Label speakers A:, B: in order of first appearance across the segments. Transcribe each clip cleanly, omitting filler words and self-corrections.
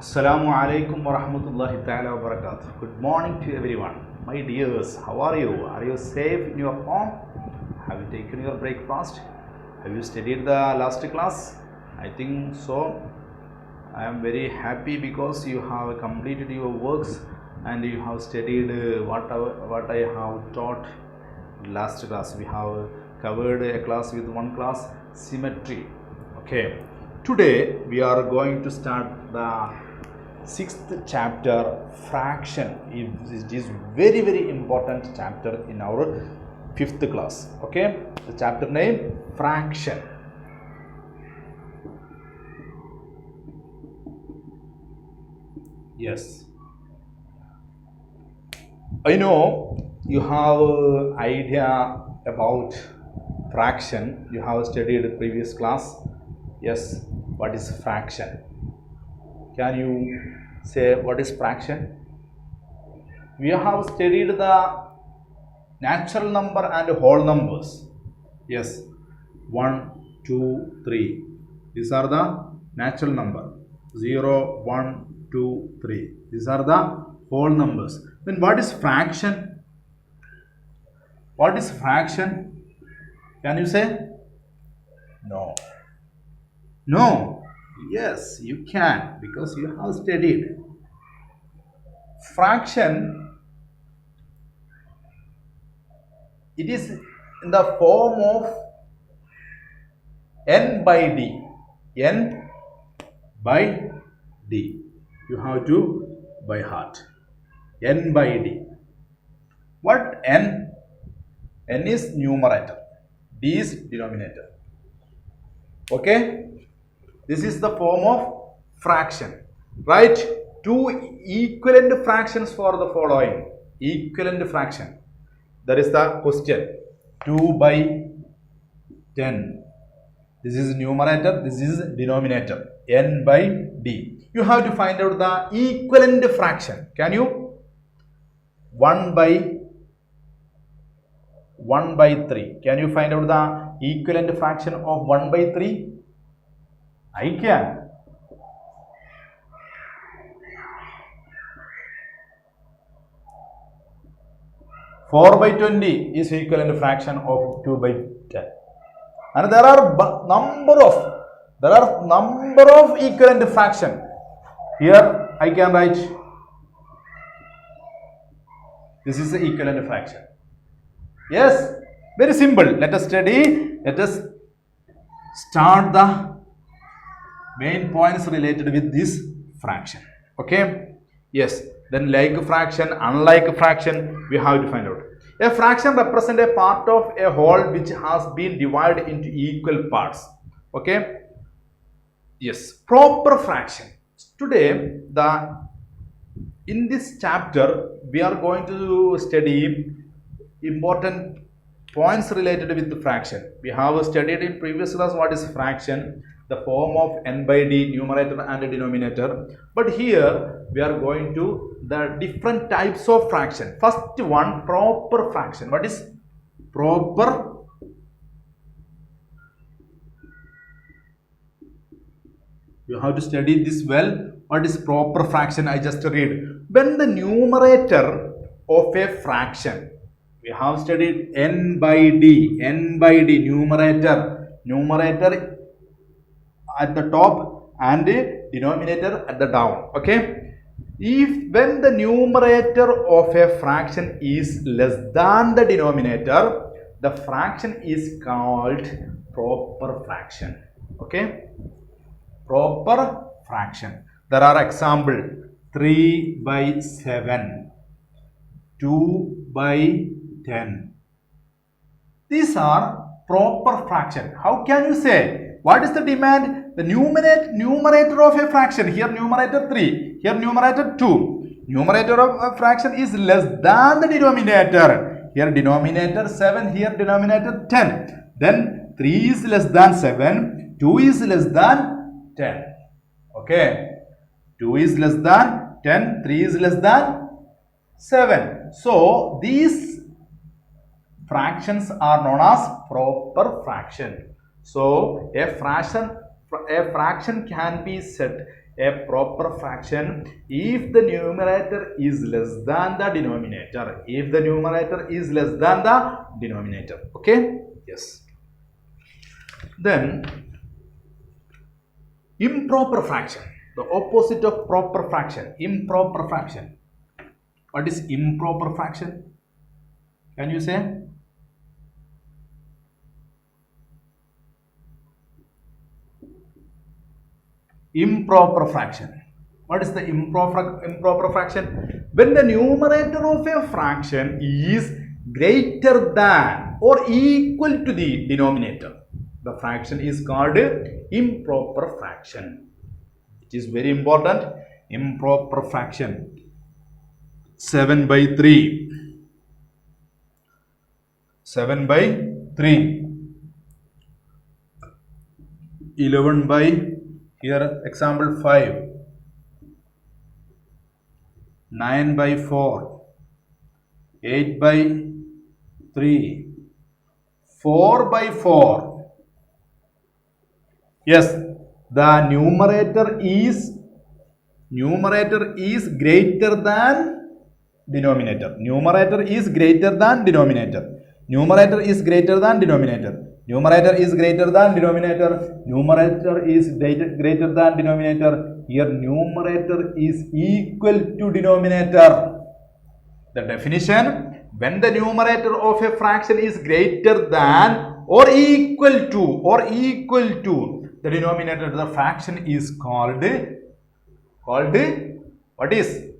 A: Assalamu alaikum wa rahmatullahi ta'ala wa barakatuh. Good morning to everyone. My dears, how are you? Are you safe in your home? Have you taken your breakfast? Have you studied the last class? I think so. I am very happy because you have completed your works and you have studied what I have taught last class. We have covered a class with one class, symmetry. Okay. Today we are going to start the sixth chapter, fraction. It is very important chapter in our fifth class. Okay, the chapter name fraction. Yes, I know you have idea about fraction. You have studied the previous class. Yes, what is fraction? Can you say what is fraction? We have studied the natural number and whole numbers. Yes, 1, 2, 3. These are the natural number. 0, 1, 2, 3. These are the whole numbers. Then what is fraction? What is fraction? Can you say? No. No. Yes, you can, because you have studied. Fraction, it is in the form of n by d. N by d. You have to by heart. N by d. What n? N is numerator. D is denominator. Okay? This is the form of fraction. Write two equivalent fractions for the following. Equivalent fraction. That is the question. 2 by 10. This is numerator. This is denominator. N by D. You have to find out the equivalent fraction. Can you? 1 by 3. Can you find out the equivalent fraction of 1 by 3? I can. 4 by 20 is equivalent fraction of 2 by 10. And there are number of equivalent fraction. Here I can write. This is the equivalent fraction. Yes, very simple. Let us study. Let us start the main points related with this fraction. Okay. Yes. Then like fraction, unlike fraction, we have to find out. A fraction represents a part of a whole which has been divided into equal parts. Okay. Yes. Proper fraction. Today, in this chapter, we are going to study important points related with the fraction. We have studied in previous class what is fraction, the form of n by d, numerator and denominator. But here we are going to the different types of fraction. First one, proper fraction. What is proper? You have to study this well. What is proper fraction? I just read. When the numerator of a fraction, we have studied n by d, numerator at the top and denominator at the down. Okay. When the numerator of a fraction is less than the denominator, the fraction is called proper fraction. Okay. Proper fraction. There are example 3 by 7, 2 by 10. These are proper fraction. How can you say? What is the demand? The numerator of a fraction. Here numerator 3. Here numerator 2. Numerator of a fraction is less than the denominator. Here denominator 7. Here denominator 10. Then 3 is less than 7. 2 is less than 10. Okay. 2 is less than 10. 3 is less than 7. So these fractions are known as proper fraction. So a fraction can be set a proper fraction if the numerator is less than the denominator. If the numerator is less than the denominator. Okay? Yes. Then improper fraction. The opposite of proper fraction. Improper fraction. What is improper fraction? Can you say? Improper fraction. What is the improper fraction? When the numerator of a fraction is greater than or equal to the denominator, the fraction is called improper fraction. It is very important. Improper fraction. 7 by 3. 7 by 3. 11 by, here example 5. 9 by 4. 8 by 3. 4 by 4. Yes, the numerator is greater than denominator. Numerator is greater than denominator. Numerator is greater than denominator. Numerator is greater than denominator. Numerator is greater than denominator. Here numerator is equal to denominator. The definition: when the numerator of a fraction is greater than or equal to the denominator, the fraction is called what is?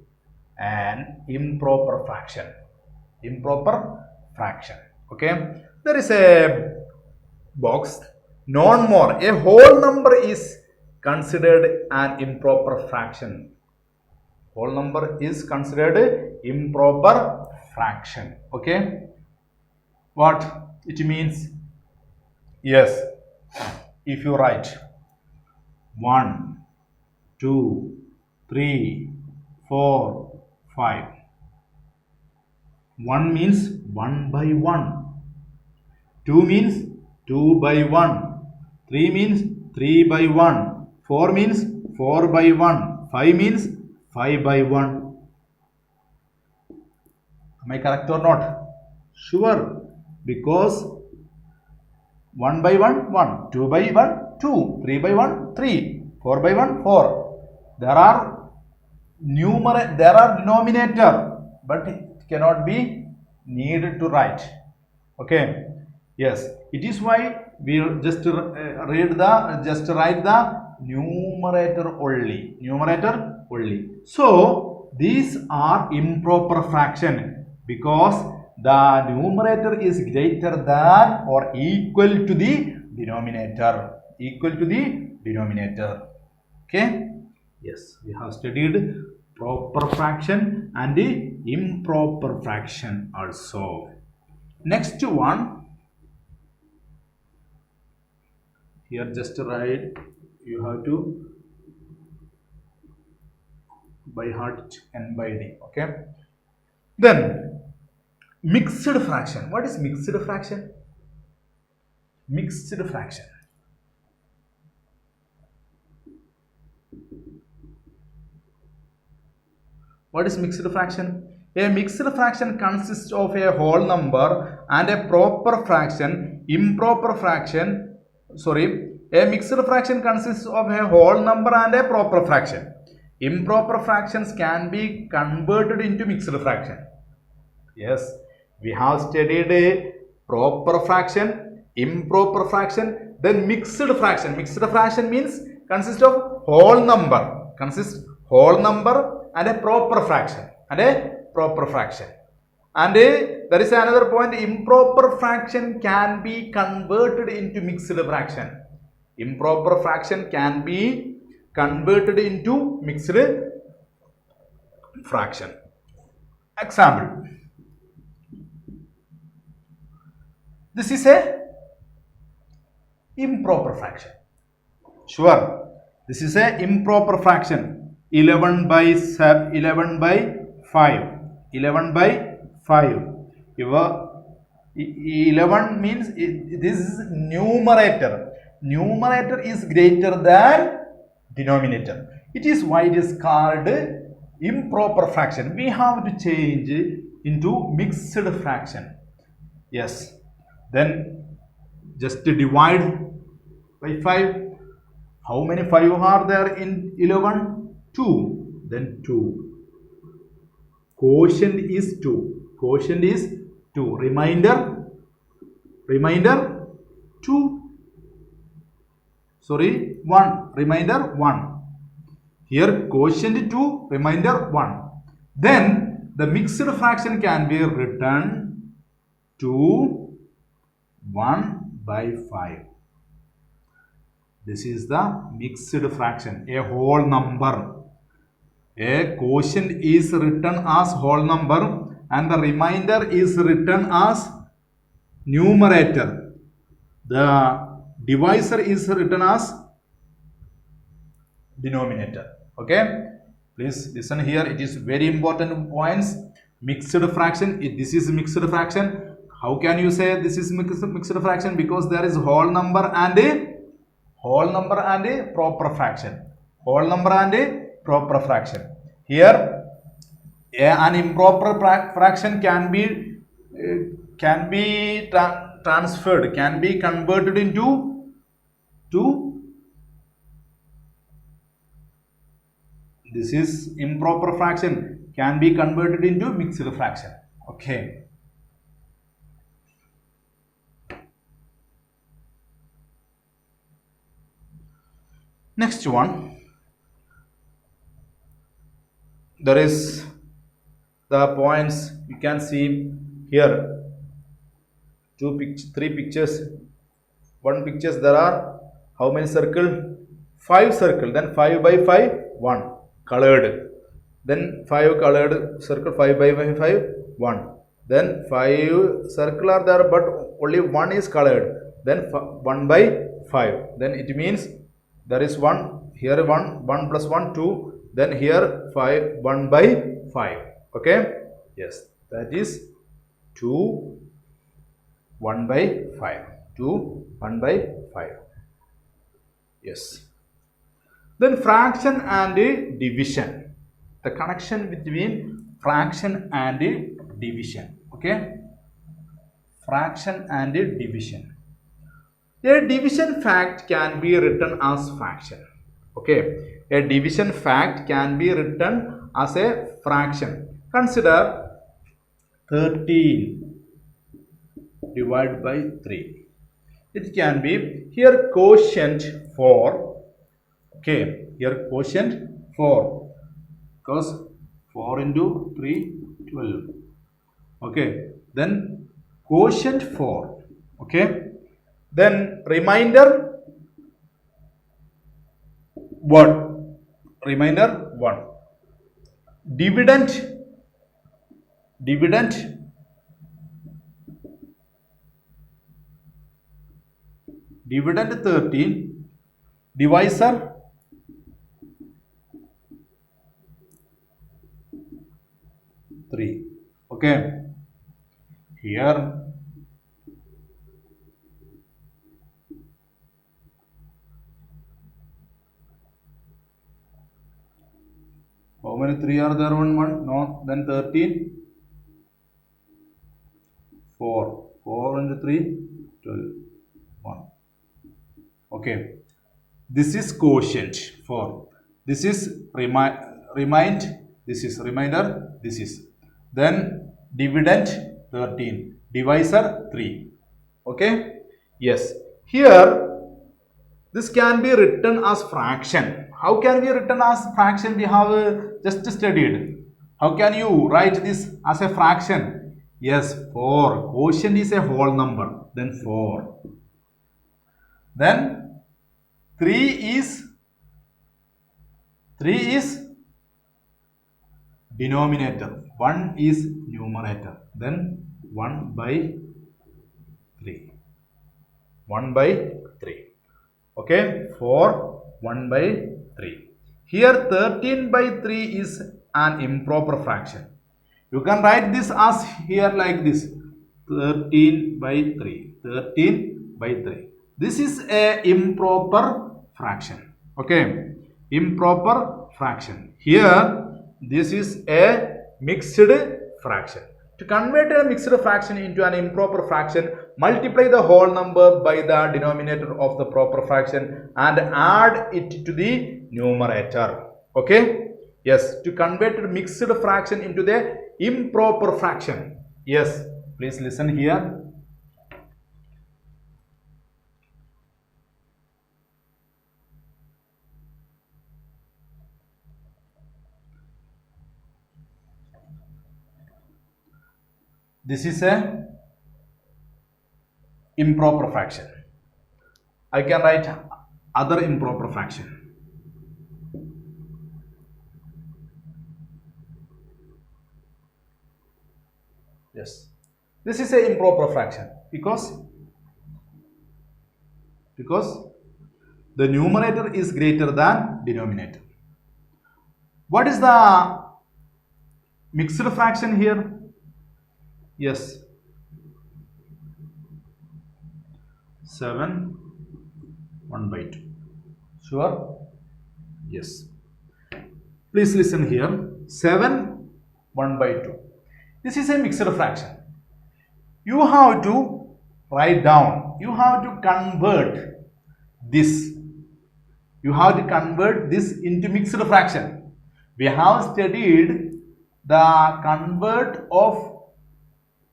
A: An improper fraction. Improper fraction. Okay. There is a box. Non more. A whole number is considered an improper fraction. Whole number is considered improper fraction. Okay. What it means? Yes. If you write 1, 2, 3, 4, 5. 1 means 1 by 1. 2 means 2 by 1. 3 means 3 by 1. 4 means 4 by 1. 5 means 5 by 1. Am I correct or not? Sure. Because 1 by 1, 1. 2 by 1, 2. 3 by 1, 3. 4 by 1, 4. There are denominator, but it cannot be needed to write. Okay. Yes. It is why we just write the numerator only. Numerator only. So these are improper fraction because the numerator is greater than or equal to the denominator. Equal to the denominator. Okay. Yes, we have studied proper fraction and the improper fraction also. Next one, here just write, you have to by heart and by D. Okay. Then mixed fraction. What is mixed fraction? Mixed fraction. What is mixed fraction? A mixed fraction consists of a whole number and a proper fraction. Improper fraction. A mixed fraction consists of a whole number and a proper fraction. Improper fractions can be converted into mixed fraction. Yes, we have studied a proper fraction, improper fraction, then mixed fraction. Mixed fraction means consists of whole number. Consists whole number and a proper fraction. And there is another point. Improper fraction can be converted into mixed fraction. Improper fraction can be converted into mixed fraction. Example. This is a improper fraction. Sure. This is a improper fraction. 11 by 5. 11 by 5. 11 means this is numerator. Numerator is greater than denominator. It is why it is called improper fraction. We have to change into mixed fraction. Yes. Then just divide by 5. How many 5 are there in 11? 2. Then 2. Quotient is 2. Quotient is 2. Remainder 2. Sorry, 1. Remainder 1. Here quotient 2, remainder 1. Then the mixed fraction can be written to 1 by 5. This is the mixed fraction, a whole number. A quotient is written as whole number and the remainder is written as numerator. The divisor is written as denominator. Okay, please listen here. It is very important points. Mixed fraction. This is mixed fraction. How can you say this is mixed fraction? Because there is whole number and a proper fraction. Whole number and a proper fraction. Here, an improper fraction can be transferred, can be converted into this is improper fraction can be converted into mixed fraction. Okay. Next one. There is the points you can see here. Three pictures. One pictures there are how many circle? 5 circle. Then 5 by 5, 1. Colored. Then 5 colored circle, 5 by 5, 1. Then 5 circle are there but only 1 is colored. Then 1 by 5. Then it means there is 1, here 1, 1 plus 1, 2. Then here 5, 1 by 5. Okay? Yes, that is 2, 1 by 5. 2, 1 by 5. Yes. Then fraction and division. The connection between fraction and division. Okay? Fraction and division. A division fact can be written as fraction. Okay? A division fact can be written as a fraction. Consider 13 divided by 3. It can be here quotient 4. Okay, here quotient 4 because 4 into 3, 12. Okay, then quotient 4. Okay, then remainder 1. Remainder 1. Dividend 13. Divisor 3. Okay, here how many 3 are there? 1. No, then 13, 4. 4 into 3, 12. 1. Okay, this is quotient 4. This is remind. This is remainder. This is then dividend 13. Divisor 3. Okay. Yes. Here this can be written as fraction. How can be written as fraction? We have just studied. How can you write this as a fraction? Yes, 4. Quotient is a whole number. Then 4. Then 3 is denominator. 1 is numerator. Then 1 by 3. 1 by 3. Okay, 4, 1 by 3. Here 13 by 3 is an improper fraction. You can write this as here like this. 13 by 3. 13 by 3. This is a improper fraction. Okay. improper fraction. Here this is a mixed fraction. To convert a mixed fraction into an improper fraction, multiply the whole number by the denominator of the proper fraction and add it to the numerator. Okay? Yes, to convert a mixed fraction into the improper fraction. Yes, please listen here. This is a improper fraction. I can write other improper fraction. Yes, this is a improper fraction because the numerator is greater than denominator. What is the mixed fraction here? Yes, 7 1 by 2. Sure? Yes. Please listen here. 7 1 by 2. This is a mixed fraction. You have to write down. You have to convert this. You have to convert this into mixed fraction. We have studied the convert of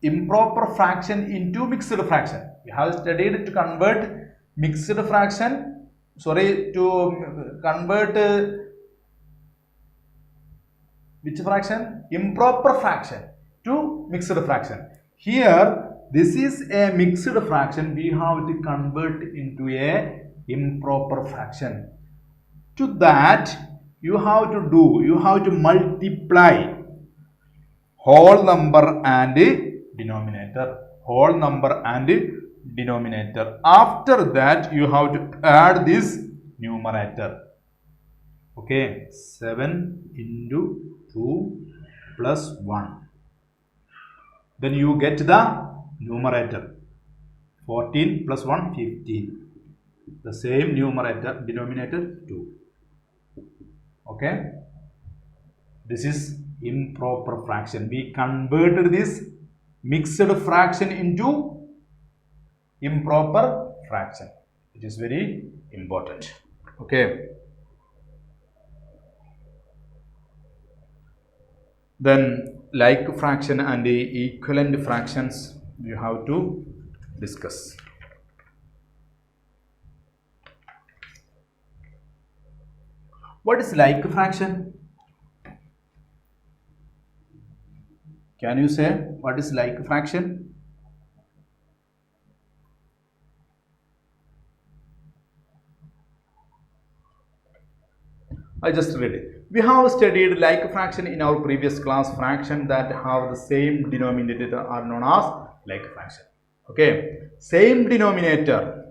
A: improper fraction into mixed fraction. We have studied to convert mixed fraction, to convert which fraction? Improper fraction to mixed fraction. Here, this is a mixed fraction. We have to convert into a improper fraction. To that, you have to multiply whole number and denominator. Whole number and denominator. After that, you have to add this numerator. Okay, 7 into 2 plus 1. Then you get the numerator. 14 plus 1, 15. The same numerator, denominator 2. Okay. This is improper fraction. We converted this mixed fraction into improper fraction. It is very important. Okay. Then like fraction and equivalent fractions you have to discuss. What is like fraction? Can you say what is like fraction? I just read it. We have studied like fraction in our previous class. Fraction that have the same denominator are known as like fraction. Okay, same denominator.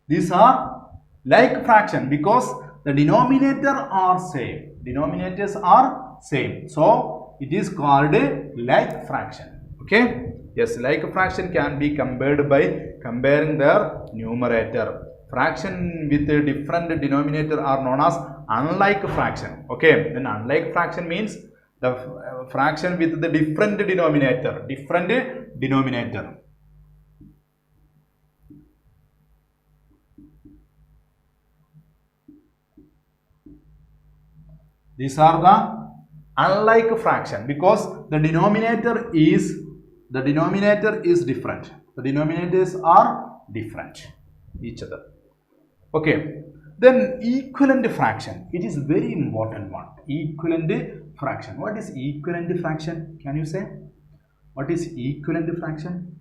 A: These are like fraction because the denominator are same. Denominators are same. So it is called a like fraction. Okay. Yes, like fraction can be compared by comparing their numerator. Fraction with a different denominator are known as unlike fraction. Okay. Then unlike fraction means the fraction with the different denominator. Different denominator. These are the unlike fraction because the denominator is different. The denominators are different each other. Okay. Then equivalent fraction. It is very important one. Equivalent fraction. What is equivalent fraction? Can you say? What is equivalent fraction?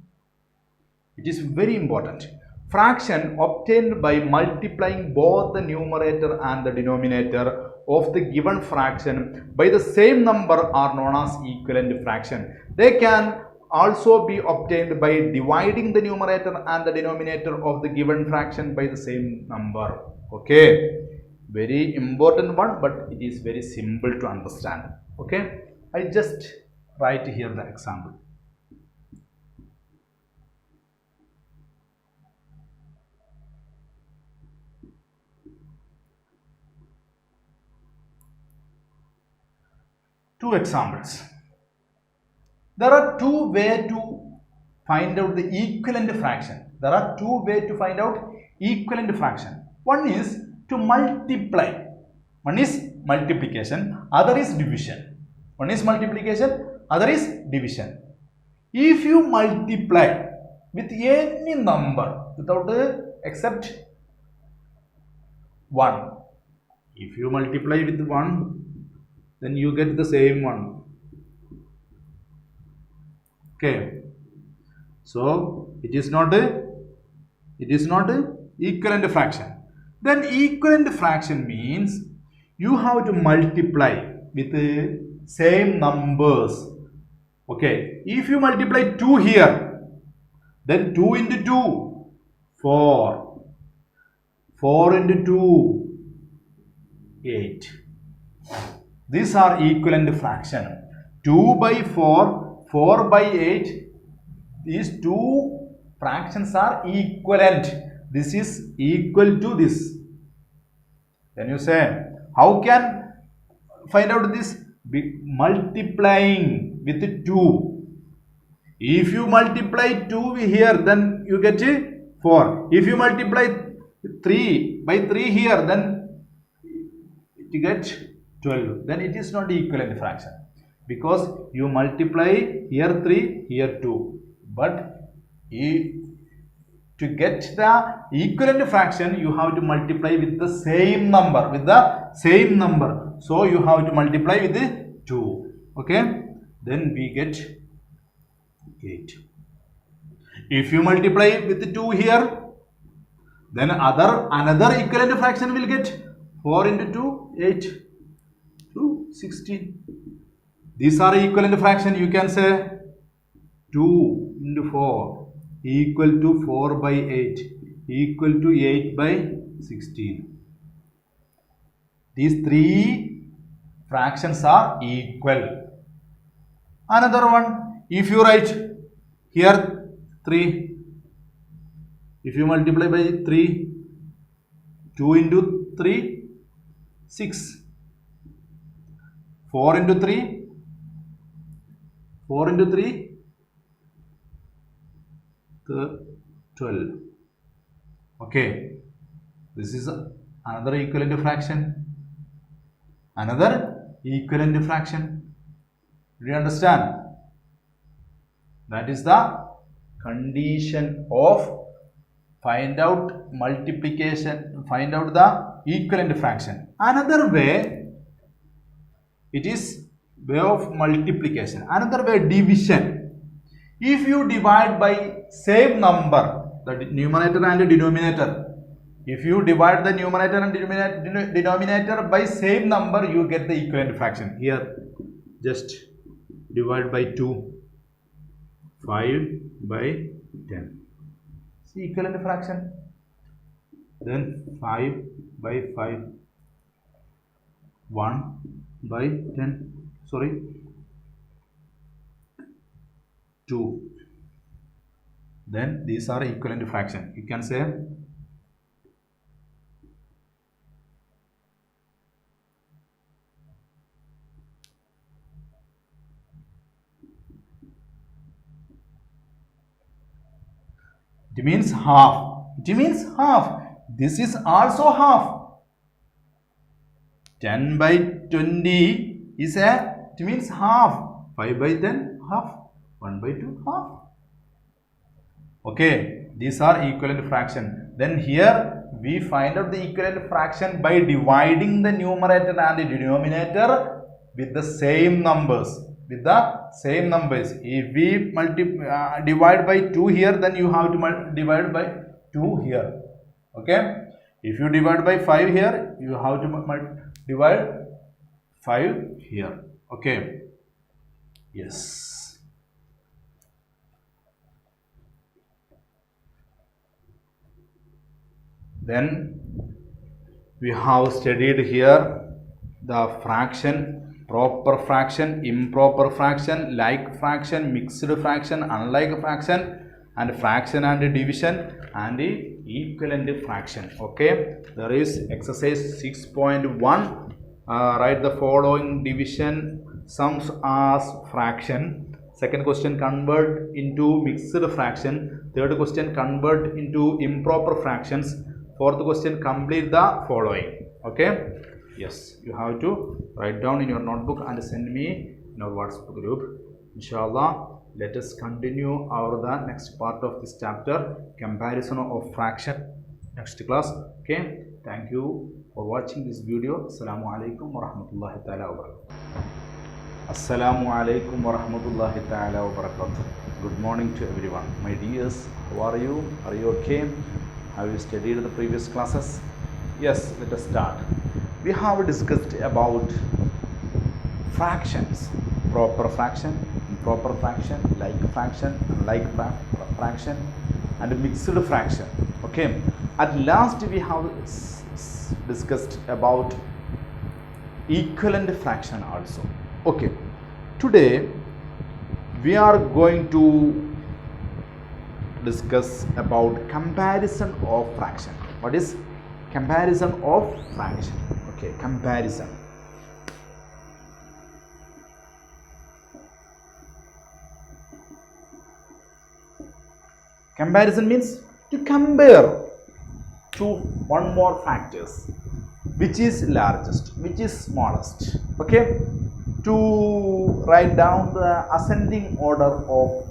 A: It is very important. Fraction obtained by multiplying both the numerator and the denominator of the given fraction by the same number are known as equivalent fraction. They can also be obtained by dividing the numerator and the denominator of the given fraction by the same number. Okay, very important one, but it is very simple to understand. Okay, I just write here the example. two examples. There are two ways to find out the equivalent fraction. There are two ways to find out equivalent fraction. One is to multiply. One is multiplication, other is division. One is multiplication, other is division. If you multiply with any number without except 1, if you multiply with 1, then you get the same one. Okay, so it is not a equivalent fraction. Then equivalent fraction means you have to multiply with the same numbers. Okay, if you multiply 2 here, then 2 into 2, 4. 4 into 2, 8. These are equivalent fraction. 2 by 4, 4 by 8. These two fractions are equivalent. This is equal to this. Then you say, how can find out this? Multiplying with 2. If you multiply 2 here, then you get 4. If you multiply 3 by 3 here, then you get 12. Then it is not equivalent fraction, because you multiply here 3, here 2. But to get the equivalent fraction, you have to multiply with the same number. So you have to multiply with 2. Okay, then we get 8. If you multiply with 2 here, then another equivalent fraction will get 4 into 2, 8, 2, 16. These are equivalent fraction. You can say 2 into 4 equal to 4 by 8 equal to 8 by 16. These three fractions are equal. Another one, if you write here 3, if you multiply by 3, 2 into 3, 6. 4 into 3, 4 into 3, 12. Okay, this is another equivalent fraction. Another equivalent fraction. Do you understand? That is the condition of find out multiplication, find out the equivalent fraction. Another way, it is way of multiplication. Another way, division. If you divide by same number, the numerator and denominator, if you divide the numerator and denominator by same number, you get the equivalent fraction. Here, just divide by 2, 5 by 10. See equivalent fraction. Then 5 by 5, 1 by 10. Sorry, 2. Then these are equivalent fraction. You can say it means half. It means half. This is also half. 10 by 20 is it means half. 5 by 10 half. 1 by 2 half. Okay, these are equivalent fraction. Then here we find out the equivalent fraction by dividing the numerator and the denominator with the same numbers. If we divide by 2 here, then you have to divide by 2 here. Okay. If you divide by 5 here, you have to divide 5 here. Okay. Yes. Then we have studied here the fraction, proper fraction, improper fraction, like fraction, mixed fraction, unlike fraction, and fraction and division, and the equivalent fraction. Okay, there is exercise 6.1. Write the following division sums as fraction. Second question, convert into mixed fraction. Third question, convert into improper fractions. Fourth question, complete the following. Okay? Yes, you have to write down in your notebook and send me in our WhatsApp group. Inshallah, let us continue the next part of this chapter, comparison of fraction, next class. Okay? Thank you for watching this video. Assalamu alaikum wa rahmatullahi ta'ala wa barakatuh. Assalamu alaikum wa rahmatullahi ta'ala wa barakatuh. Good morning to everyone. My dears, how are you? Are you okay? Have you studied the previous classes? Yes, let us start. We have discussed about fractions, proper fraction, improper fraction, like fraction, unlike fraction, and mixed fraction. Okay. At last we have discussed about equivalent fraction also. Okay, today we are going to discuss about comparison of fraction. What is comparison of fraction? Okay, comparison. Comparison means to compare to one more factors, which is largest, which is smallest. Okay, to write down the ascending order of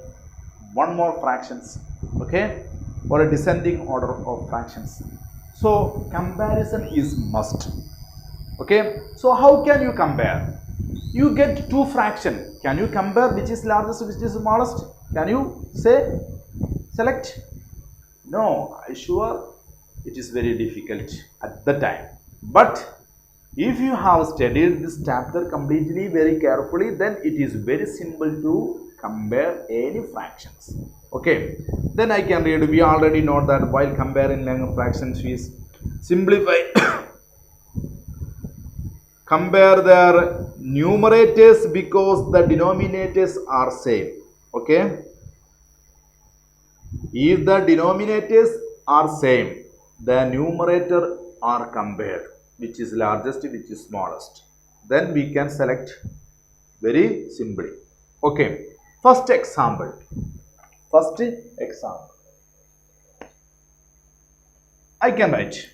A: one more fractions, okay, or a descending order of fractions. So comparison is must. Okay, so how can you compare? You get two fraction. Can you compare which is largest, which is smallest? Can you say select? No, I sure it is very difficult at the time. But if you have studied this chapter completely very carefully, then it is very simple to compare any fractions. Okay, then I can read. We already know that while comparing fractions, we simplify. Compare their numerators because the denominators are same. Okay, if the denominators are same, the numerator are compared, which is largest, which is smallest. Then we can select very simply. Okay, first example. I can write.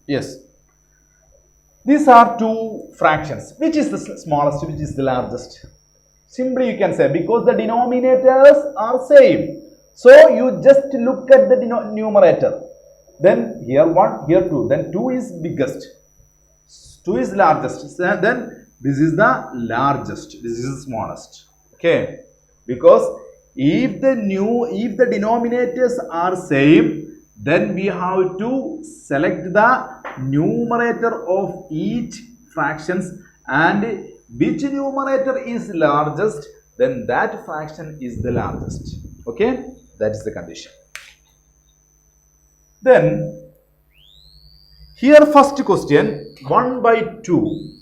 A: Yes. These are two fractions. Which is the smallest, which is the largest? Simply you can say because the denominators are same. So you just look at the numerator. Then here 1, here 2. Then 2 is biggest. 2 is largest. So then this is the largest. This is the smallest. Okay. Because if the denominators are same, then we have to select the numerator of each fractions, and which numerator is largest, then that fraction is the largest. Okay, that is the condition. Then here first question, 1 by 2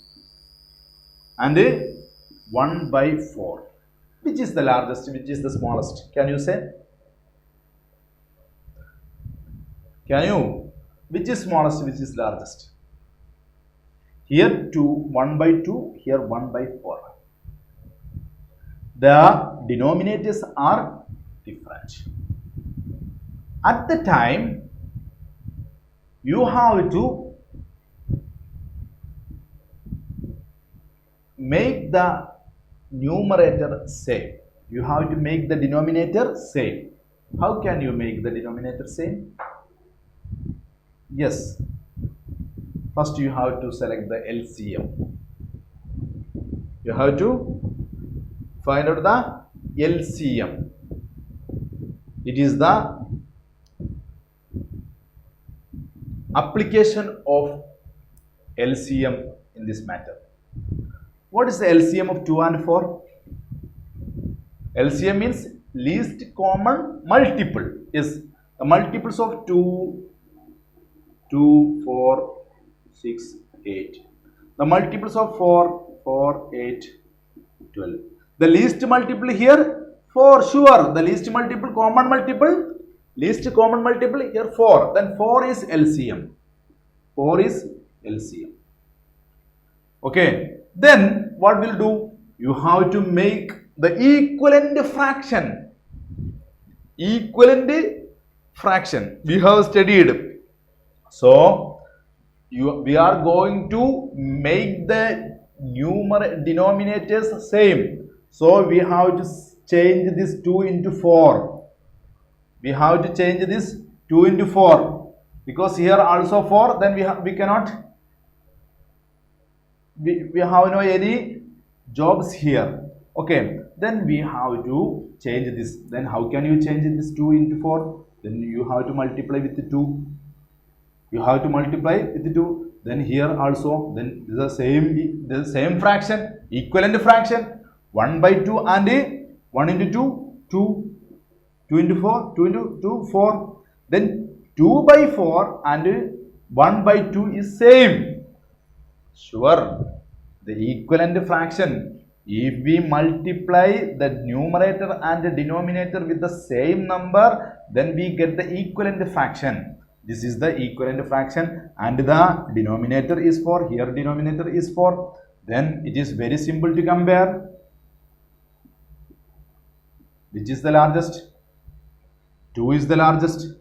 A: and 1 by 4. Which is the largest, which is the smallest? Can you say? Can you? Which is smallest, which is largest? Here 1 by 2, here 1 by 4. The denominators are different. At the time, you have to make the numerator same. You have to make the denominator same. How can you make the denominator same? Yes. First you have to select the LCM. You have to find out the LCM. It is the application of LCM in this matter. What is the LCM of 2 and 4? LCM means least common multiple. Yes, the multiples of 2, 4, 6, 8. The multiples of 4, 4, 8, 12. The least multiple here 4, sure. The least multiple, common multiple Least common multiple here 4. Then 4 is LCM. 4 is LCM. Okay. Then what will do? You have to make the equivalent fraction. Equivalent fraction. We have studied. So we are going to make the denominators same. So we have to change this 2 into 4. We have to change this 2 into 4 because here also 4. Then we cannot. We have no any jobs here. Okay. Then we have to change this. Then how can you change this 2 into 4? Then you have to multiply with the 2. You have to multiply with the 2. Then here also, then the same fraction, equivalent fraction. 1 by 2 and 1 into 2, 2. 2 into 4, 2 into 2, 4. Then 2 by 4 and 1 by 2 is same. Sure. The equivalent fraction. If we multiply the numerator and the denominator with the same number, then we get the equivalent fraction. This is the equivalent fraction and the denominator is 4. Here denominator is 4. Then it is very simple to compare. Which is the largest? 2 is the largest.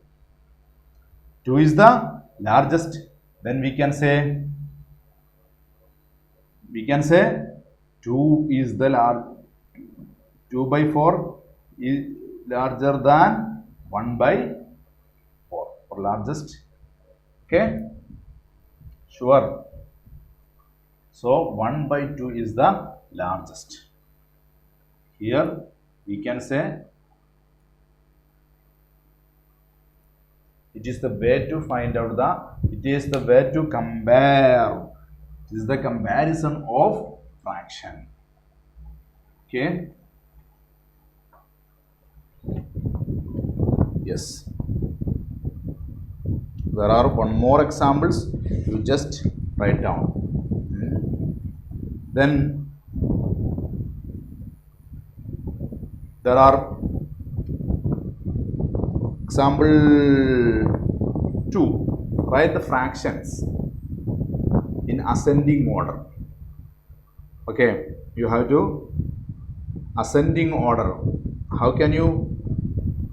A: 2 is the largest. Then we can say 2 is the large. 2 by 4 is larger than 1 by 4 or largest. Okay. Sure. So 1 by 2 is the largest. Here we can say it is the way to find out it is the way to compare. It is the comparison of fraction. Okay. Yes. There are one more examples. You just write down. Then there are example 2. Write the fractions in ascending order. Okay, you have to ascending order. How can you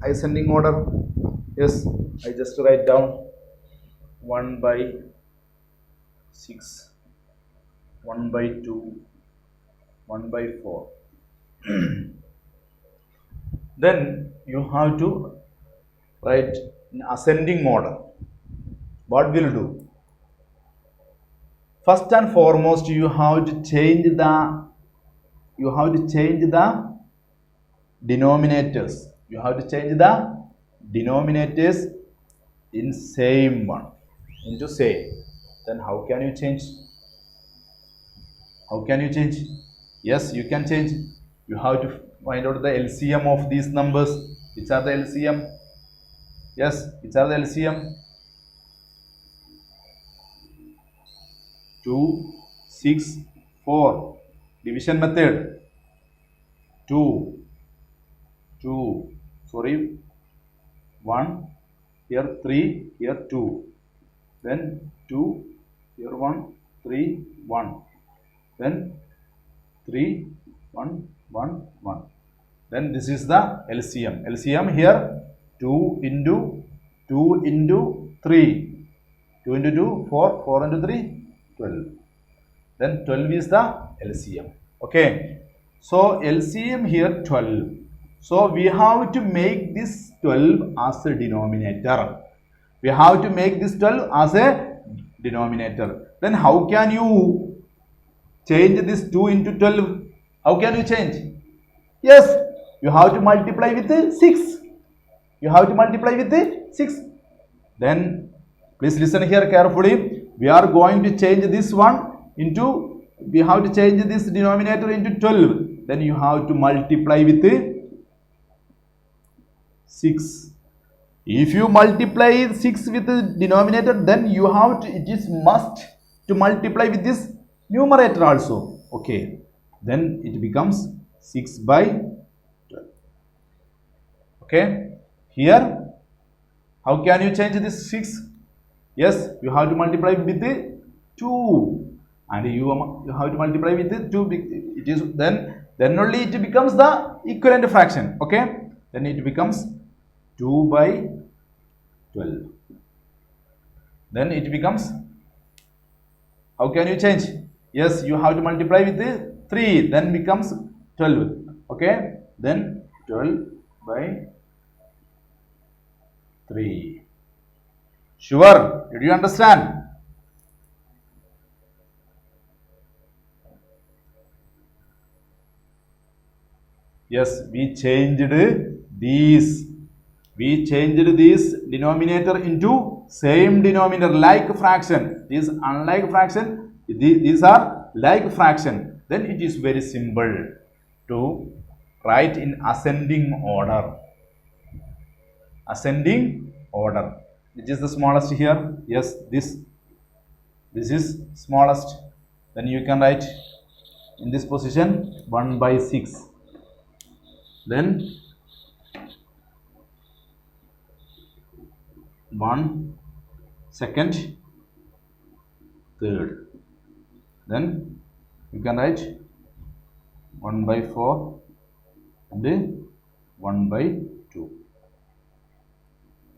A: ascending order? Yes, I just write down 1 by 6, 1 by 2, 1 by 4. Then you have to write in ascending order. What will do? First and foremost, you have to change the denominators. You have to change the denominators in same one into same. Then how can you change? How can you change? Yes, you can change. You have to find out the LCM of these numbers. Which are the LCM? Yes, which are the LCM? 2, 6, 4. Division method. 2, 1, here 3, here 2. Then 2, here 1, 3, 1. Then 3, 1, 1, 1. Then this is the LCM. LCM here 2 into 3. 2 into 2, 4. 4 into 3, 12. Then 12 is the LCM. Okay. So LCM here 12. So we have to make this 12 as a denominator. We have to make this 12 as a denominator. Then how can you change this 2 into 12? How can you change? Yes, you have to multiply with 6. You have to multiply with 6. Then please listen here carefully. We are going to change this one into, we have to change this denominator into 12. Then you have to multiply with 6. If you multiply 6 with the denominator, then you have to, it is must to multiply with this numerator also. Okay. Then it becomes 6 by 12. Okay. Here How can you change this 6? Yes, you have to multiply with 2, and you have to multiply with 2. It is then only it becomes the equivalent fraction. Okay, then it becomes 2 by 12. Then it becomes, how can you change? Yes, you have to multiply with 3, then becomes 12. Okay, then 12 by 3. Sure? Did you understand? Yes, we changed these. We changed this denominator into same denominator, like fraction. These unlike fraction, these are like fraction. Then it is very simple to write in ascending order. Ascending order. Which is the smallest here? Yes, this is smallest. Then you can write in this position 1 by 6. Then 1, second, third. Then you can write 1 by 4 and 1 by 2.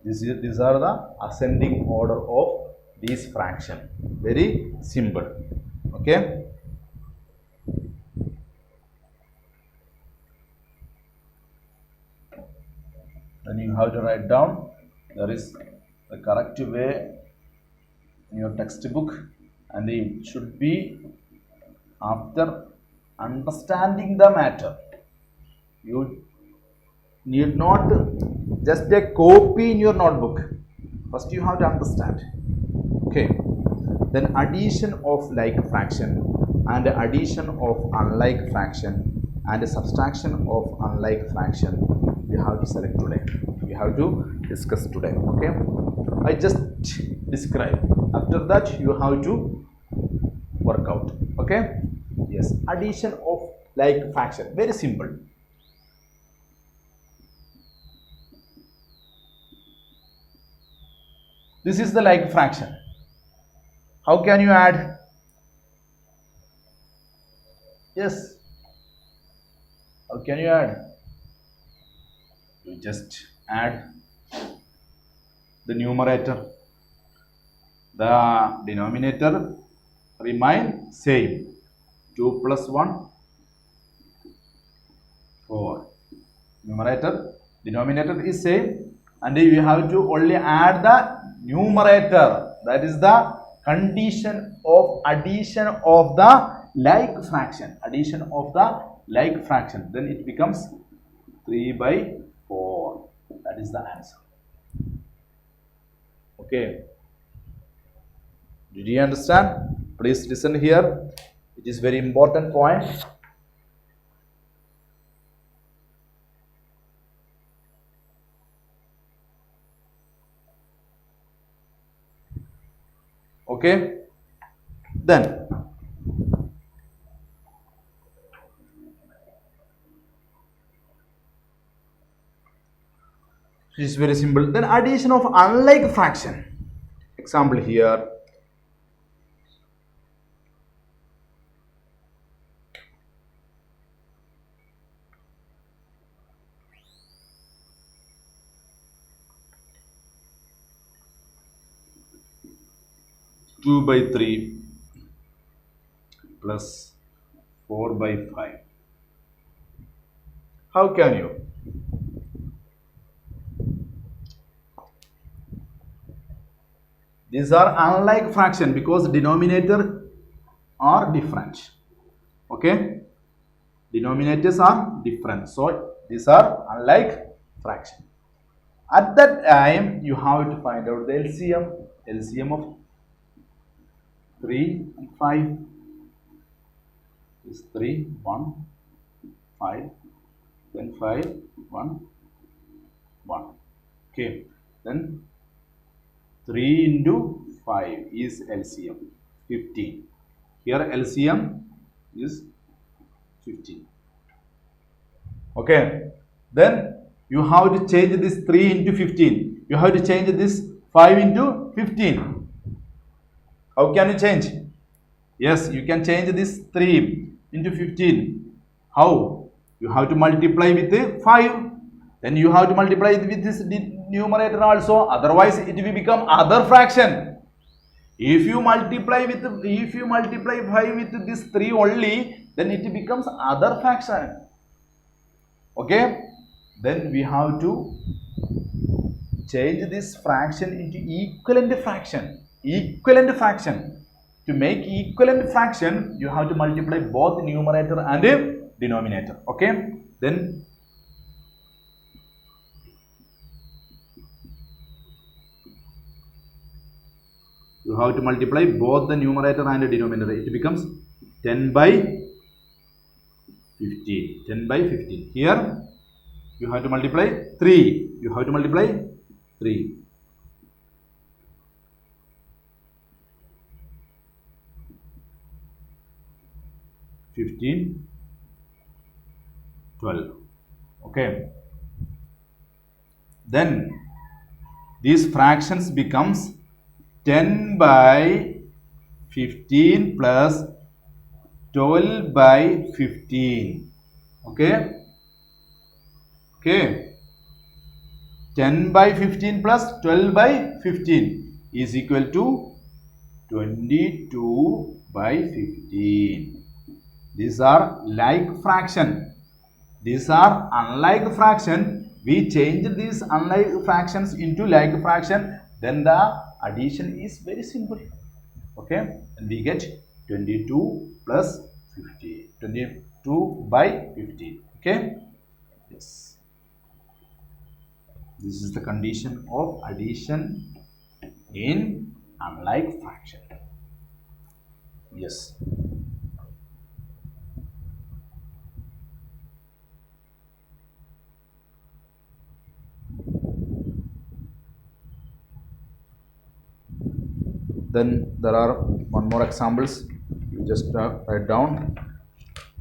A: These are the ascending order of these fraction. Very simple. Okay. Then you have to write down. There is the correct way in your textbook, and it should be after understanding the matter. You need not just a copy in your notebook. First you have to understand. Okay. Then addition of like fraction and addition of unlike fraction and subtraction of unlike fraction we have to select today. We have to discuss today. Okay. I just describe. After that you have to work out. Okay. Yes. Addition of like fraction. Very simple. This is the like fraction. How can you add? Yes. How can you add? You just add the numerator. The denominator remain same. 2 plus 1, 4. Denominator is same, and you have to only add the numerator. That is the condition of addition of the like fraction. Addition of the like fraction. Then it becomes 3 by 4. That is the answer. Okay. Did you understand? Please listen here. It is very important point. Okay. Then it is very simple. Then addition of unlike fraction. Example here. Two by 3 plus 4 by 5. How can you? These are unlike fraction because denominator are different. Okay, denominators are different, so these are unlike fraction. At that time you have to find out the LCM of 3 and 5 is 3, 1, 5, then 5, 1, 1. Okay, then 3 into 5 is LCM 15. Here LCM is 15. Okay, then you have to change this 3 into 15. You have to change this 5 into 15. How can you change? Yes, you can change this 3 into 15. How? You have to multiply with 5. Then you have to multiply with this numerator also. Otherwise, it will become other fraction. If you multiply 5 with this 3 only, then it becomes other fraction. Okay? Then we have to change this fraction into equivalent fraction. Equivalent fraction. To make equivalent fraction, you have to multiply both numerator and denominator. Okay? Then you have to multiply both the numerator and the denominator. It becomes 10 by 15. 10 by 15. Here you have to multiply 3. You have to multiply 3. 15, 12. Okay. Then these fractions becomes 10 by 15 plus 12 by 15. Okay. Okay. 10 by 15 plus 12 by 15 is equal to 22 by 15. These are like fraction. These are unlike fraction. We change these unlike fractions into like fraction. Then the addition is very simple. Okay. And we get 22 plus 15. 22 by 15. Okay. Yes. This is the condition of addition in unlike fraction. Yes. Then there are one more examples. You just write down.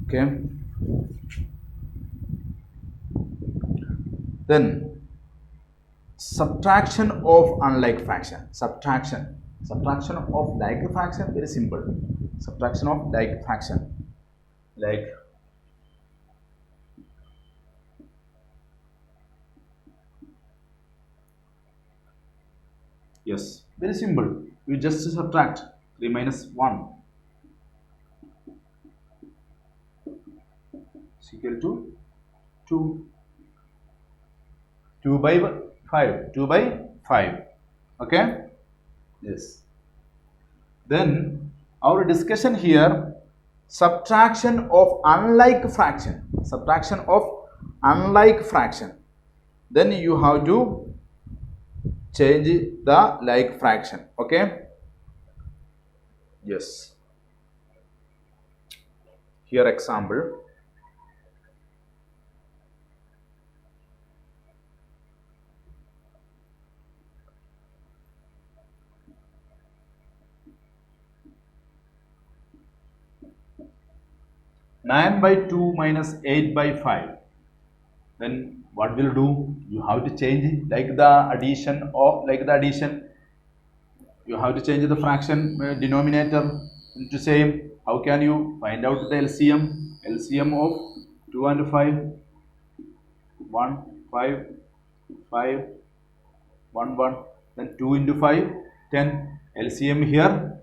A: Okay. Then subtraction of unlike fraction. Subtraction of like fraction, very simple. Subtraction of like fraction, like yes, very simple. You just subtract 3 minus 1 is equal to 2. 2 by 5. 2 by 5. Okay. Yes. Then our discussion here, subtraction of unlike fraction. Subtraction of unlike fraction. Then you have to change the like fraction. Okay. Yes. Here example. Nine by 2 minus 8 by 5. Then what will do? You have to change it like the addition of you have to change the fraction denominator into same. How can you find out the LCM? LCM of 2 and 5. 1, 5, 5, 1, 1. Then 2 into 5, 10. LCM here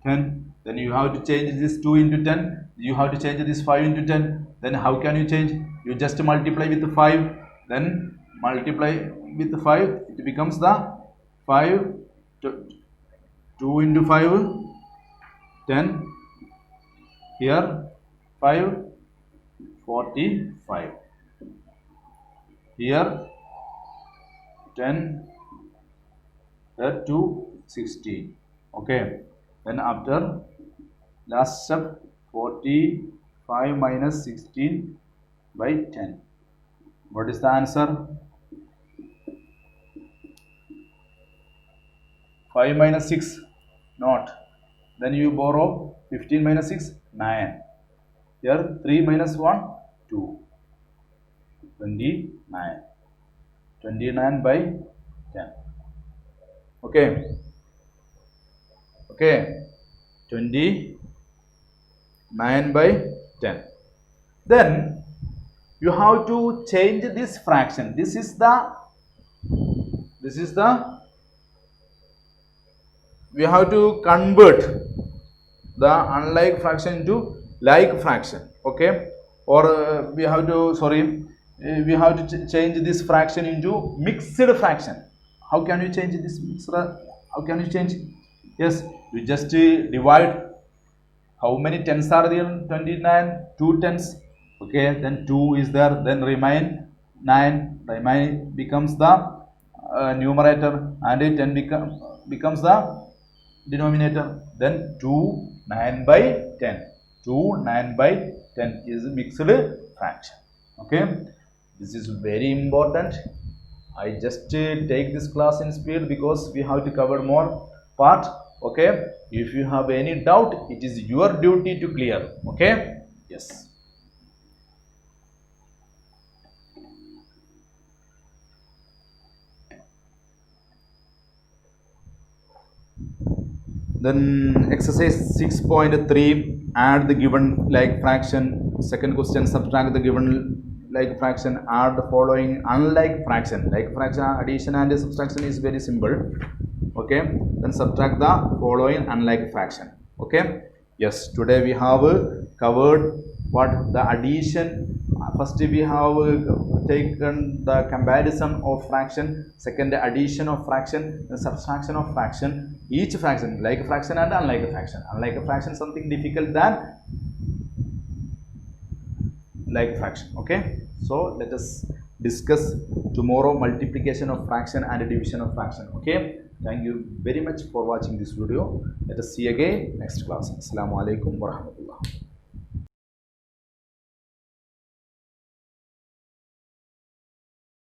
A: 10. Then you have to change this 2 into 10. You have to change this 5 into 10. Then how can you change? You just multiply with 5. Then multiply with 5. It becomes the 5. 2 into 5. 10. Here 5. 45. Here 10. Here 2. 16. Okay. Then after last step, 45 minus 16 by 10. What is the answer? 5 minus 6, not. Then you borrow 15 minus 6, 9. Here 3 minus 1, 2. 29. 29 by 10. Okay. Okay. 29 by 10. Then you have to change this fraction. This is the we have to convert the unlike fraction into like fraction. Okay, or we have to change this fraction into mixed fraction. How can you change this mixed? How can you change it? Yes, you just divide. How many tens are there in 29? 2 tens. Okay, then 2 is there, then remain 9. Remain becomes the numerator, and 10 becomes the denominator. Then 2 9 by 10. 2 9 by 10 is a mixed fraction. Okay, this is very important. I just take this class in speed because we have to cover more part. Okay, if you have any doubt, it is your duty to clear. Okay, yes. Then exercise 6.3, add the given like fraction. Second question, subtract the given like fraction, add the following unlike fraction. Like fraction addition and subtraction is very simple. Okay, then subtract the following unlike fraction. Okay, yes, today we have covered what the addition. First we have taken the comparison of fraction, second addition of fraction, the subtraction of fraction. Each fraction, like fraction and unlike fraction. Unlike fraction something difficult than like fraction. Okay, so let us discuss tomorrow multiplication of fraction and division of fraction. Okay, thank you very much for watching this video. Let us see again next class. Assalamu alaikum warahmatullah.